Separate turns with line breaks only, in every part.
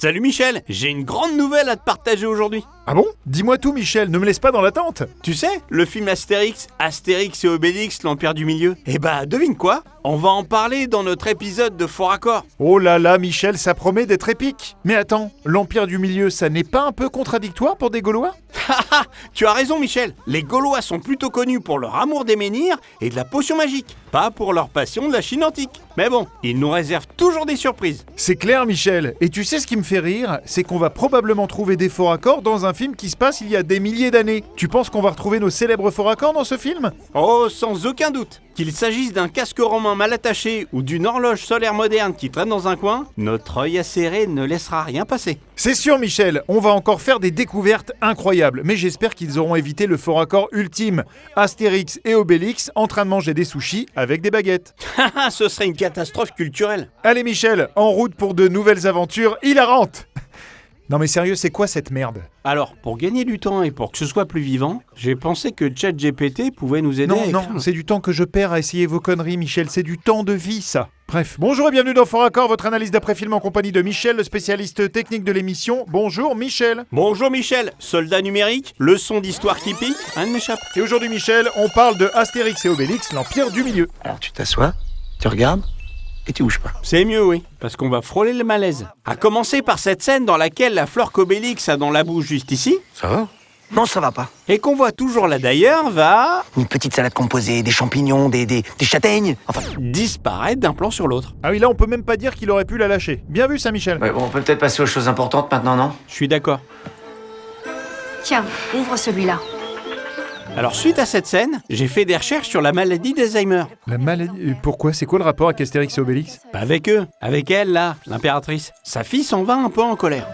Salut Michel, j'ai une grande nouvelle à te partager aujourd'hui.
Ah bon? Dis-moi tout, Michel, ne me laisse pas dans l'attente.
Tu sais, le film Astérix et Obélix, l'Empire du Milieu. Eh bah, devine quoi? On va en parler dans notre épisode de Fort Accord.
Oh là là, Michel, ça promet d'être épique. Mais attends, l'Empire du Milieu, ça n'est pas un peu contradictoire pour des Gaulois?
Haha, tu as raison Michel. Les Gaulois sont plutôt connus pour leur amour des menhirs et de la potion magique, pas pour leur passion de la Chine antique. Mais bon, ils nous réservent toujours des surprises.
C'est clair, Michel. Et tu sais ce qui me fait rire? C'est qu'on va probablement trouver des forts accords dans un film qui se passe il y a des milliers d'années. Tu penses qu'on va retrouver nos célèbres forts accords dans ce film?
Oh, sans aucun doute. Qu'il s'agisse d'un casque romain mal attaché ou d'une horloge solaire moderne qui traîne dans un coin, notre œil acéré ne laissera rien passer.
C'est sûr, Michel, on va encore faire des découvertes incroyables, mais j'espère qu'ils auront évité le fort accord ultime. Astérix et Obélix en train de manger des sushis avec des baguettes.
Haha, ce serait une catastrophe culturelle.
Allez Michel, en route pour de nouvelles aventures hilarantes. Non mais sérieux, c'est quoi cette merde?
Alors, pour gagner du temps et pour que ce soit plus vivant, j'ai pensé que ChatGPT pouvait nous aider à
Non,
écrire.
c'est du temps que je perds à essayer vos conneries, Michel, c'est du temps de vie, ça. Bref, bonjour et bienvenue dans Fort Accord, votre analyse d'après-film en compagnie de Michel, le spécialiste technique de l'émission. Bonjour Michel.
Bonjour Michel, soldat numérique, leçon d'histoire qui pique, rien ne m'échappe.
Et aujourd'hui Michel, on parle de Astérix et Obélix, l'Empire du Milieu.
Alors tu t'assois, tu regardes et tu bouges pas.
C'est mieux, oui, parce qu'on va frôler le malaise. À commencer par cette scène dans laquelle la fleur qu'Obélix a dans la bouche juste ici,
Ça va? Non, ça va pas.
et qu'on voit toujours là d'ailleurs, va
Une petite salade composée, des champignons, des châtaignes. Enfin,
disparaître d'un plan sur l'autre.
Ah oui, là on peut même pas dire qu'il aurait pu la lâcher. Bien vu ça Michel.
Ouais, bon, on peut peut-être passer aux choses importantes maintenant, non?
Je suis d'accord.
Tiens, ouvre celui-là.
Alors suite à cette scène, j'ai fait des recherches sur la maladie d'Alzheimer.
La maladie... Pourquoi? C'est quoi le rapport avec Astérix et Obélix?
Pas avec eux, avec elle là, l'impératrice. Sa fille s'en va un peu en colère.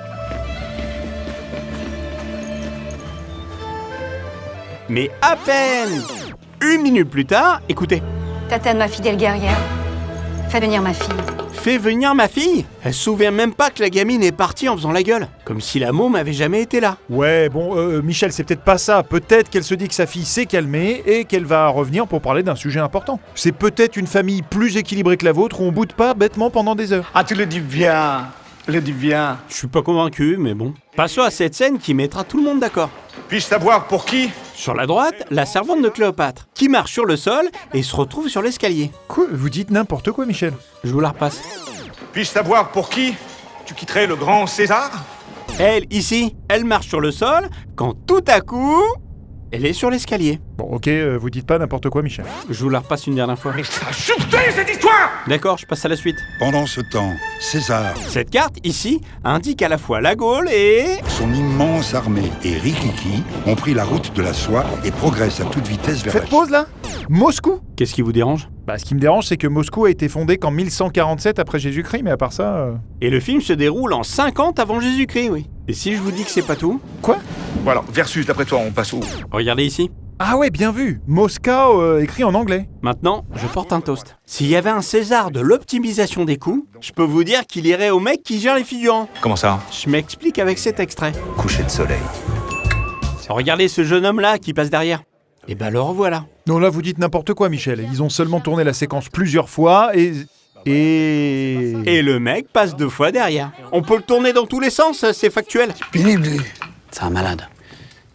Mais à peine une minute plus tard, écoutez.
Tatane, ma fidèle guerrière. Fais venir ma fille.
Fais venir ma fille. Elle se souvient même pas que la gamine est partie en faisant la gueule. Comme si la môme avait jamais été là.
Ouais, bon, Michel, c'est peut-être pas ça. Peut-être qu'elle se dit que sa fille s'est calmée et qu'elle va revenir pour parler d'un sujet important. C'est peut-être une famille plus équilibrée que la vôtre où on boude pas bêtement pendant des heures.
Ah, tu le dis bien. Le dis bien.
Je suis pas convaincu, mais bon. Passons à cette scène qui mettra tout le monde d'accord.
Puis-je savoir pour qui?
Sur la droite, la servante de Cléopâtre, qui marche sur le sol et se retrouve sur l'escalier.
Quoi? Vous dites n'importe quoi, Michel?
Je vous la repasse.
Puis-je savoir pour qui tu quitterais le grand César?
Elle, ici, elle marche sur le sol, quand tout à coup, elle est sur l'escalier.
Bon, ok, vous dites pas n'importe quoi, Michel.
Je vous la repasse une dernière fois.
Mais ça a chuté cette histoire!
D'accord, je passe à la suite.
Pendant ce temps, César,
Cette carte, ici, indique à la fois la Gaule et...
son immense armée et Rikiki ont pris la route de la soie et progressent à toute vitesse vers la
Faites pause là? Moscou?
Qu'est-ce qui vous dérange?
Bah, ce qui me dérange, c'est que Moscou a été fondé qu'en 1147 après Jésus-Christ, mais à part ça...
Et le film se déroule en 50 avant Jésus-Christ, oui. Et si je vous dis que c'est pas tout?
Quoi?
Bon alors, versus, d'après toi, on passe où?
Regardez ici.
Ah ouais, bien vu. Moscow, écrit en anglais.
Maintenant, je porte un toast. S'il y avait un César de l'optimisation des coûts, je peux vous dire qu'il irait au mec qui gère les figurants.
Comment ça?
Je m'explique avec cet extrait.
Coucher de soleil.
Regardez ce jeune homme-là qui passe derrière. Et ben le revoilà.
Non, là, vous dites n'importe quoi, Michel. Ils ont seulement tourné la séquence plusieurs fois et...
Et le mec passe 2 fois derrière. On peut le tourner dans tous les sens, c'est factuel.
c'est un malade.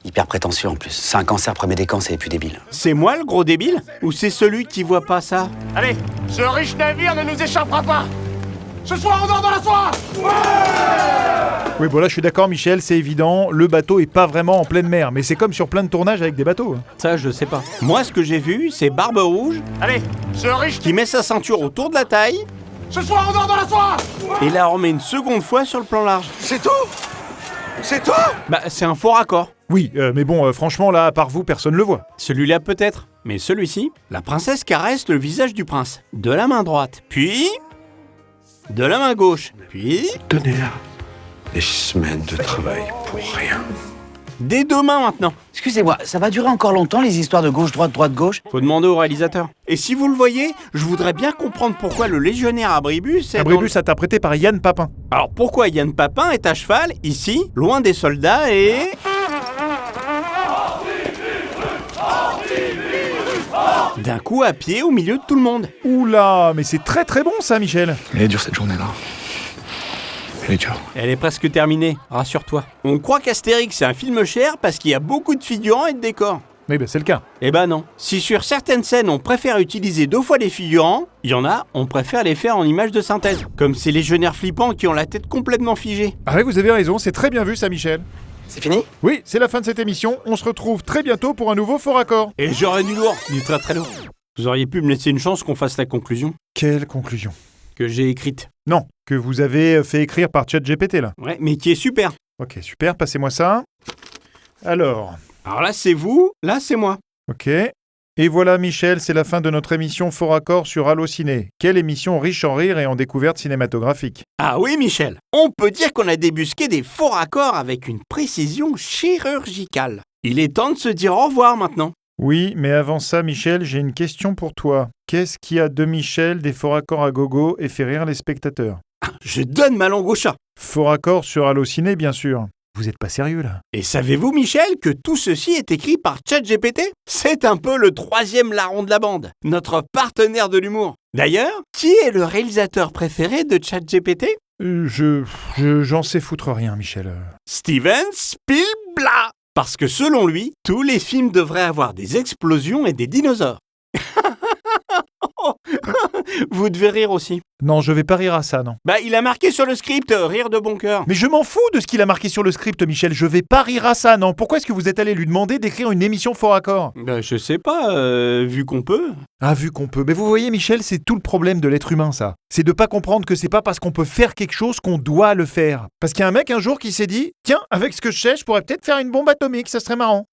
Hyper prétentieux en plus. C'est un cancer premier des cancers et plus débile.
C'est moi le gros débile? Ou c'est celui qui voit pas ça?
Allez, ce riche navire ne nous échappera pas! Ce soir, on dort dans la soie!
Oui, bon là, je suis d'accord, Michel, c'est évident. Le bateau est pas vraiment en pleine mer, mais c'est comme sur plein de tournages avec des bateaux.
Ça, je sais pas. Moi, ce que j'ai vu, c'est Barbe Rouge
Allez, ce riche...
qui met sa ceinture autour de la taille
Ce soir, on dort dans la soie!
et la remet une seconde fois sur le plan large.
C'est tout? C'est tout?
Bah, c'est un faux raccord.
Oui, mais bon, franchement, là, à part vous, personne le voit.
Celui-là peut-être, mais celui-ci, la princesse caresse le visage du prince. De la main droite, puis... de la main gauche, puis...
Des semaines de travail pour rien.
des 2 mains maintenant.
Excusez-moi, ça va durer encore longtemps les histoires de gauche-droite, droite-gauche?
Faut demander au réalisateur. Et si vous le voyez, je voudrais bien comprendre pourquoi le légionnaire Abribus est
Abribus interprété par Yann Papin.
Alors pourquoi Yann Papin est à cheval, ici, loin des soldats et... d'un coup à pied au milieu de tout le monde.
Oula, mais c'est très très bon ça, Michel.
Elle est dure cette journée-là. les jours.
Elle est presque terminée, rassure-toi. On croit qu'Astérix c'est un film cher parce qu'il y a beaucoup de figurants et de décors.
Oui, ben c'est le cas.
Eh ben non. Si sur certaines scènes on préfère utiliser 2 fois les figurants, il y en a, on préfère les faire en images de synthèse. Comme ces légionnaires flippants qui ont la tête complètement figée.
Ah oui, vous avez raison, c'est très bien vu ça, Michel.
C'est fini?
Oui, c'est la fin de cette émission. On se retrouve très bientôt pour un nouveau Faux Raccord.
Et j'aurais du lourd, du très très lourd. Vous auriez pu me laisser une chance qu'on fasse la conclusion
Quelle conclusion?
que j'ai écrite.
Non, que vous avez fait écrire par ChatGPT là.
Ouais, mais qui est super.
Ok, super, passez-moi ça. Alors,
Alors là c'est vous, là c'est moi.
ok. Et voilà, Michel, c'est la fin de notre émission Faux Raccord sur Allociné. Quelle émission riche en rire et en découvertes cinématographiques.
Ah oui Michel, on peut dire qu'on a débusqué des faux raccords avec une précision chirurgicale. Il est temps de se dire au revoir maintenant.
Oui, mais avant ça, Michel, j'ai une question pour toi. Qu'est-ce qui a de Michel des faux raccords à gogo et fait rire les spectateurs?
Je donne ma langue au chat.
Faux raccords sur Allociné, bien sûr. Vous êtes pas sérieux là?
Et savez-vous Michel que tout ceci est écrit par ChatGPT? C'est un peu le 3e larron de la bande, notre partenaire de l'humour. D'ailleurs, qui est le réalisateur préféré de ChatGPT?
J'en sais foutre rien, Michel.
Steven Spielberg. Parce que selon lui, tous les films devraient avoir des explosions et des dinosaures. Vous devez rire aussi.
Non, je vais pas rire à ça, non.
Bah, il a marqué sur le script, rire de bon cœur.
Mais je m'en fous de ce qu'il a marqué sur le script, Michel. Je vais pas rire à ça, non. Pourquoi est-ce que vous êtes allé lui demander d'écrire une émission Faux Raccord?
Bah, je sais pas, vu qu'on peut.
Ah, vu qu'on peut. Mais vous voyez, Michel, c'est tout le problème de l'être humain, ça. C'est de pas comprendre que c'est pas parce qu'on peut faire quelque chose qu'on doit le faire. Parce qu'il y a un mec un jour qui s'est dit, tiens, avec ce que je sais, je pourrais peut-être faire une bombe atomique, ça serait marrant.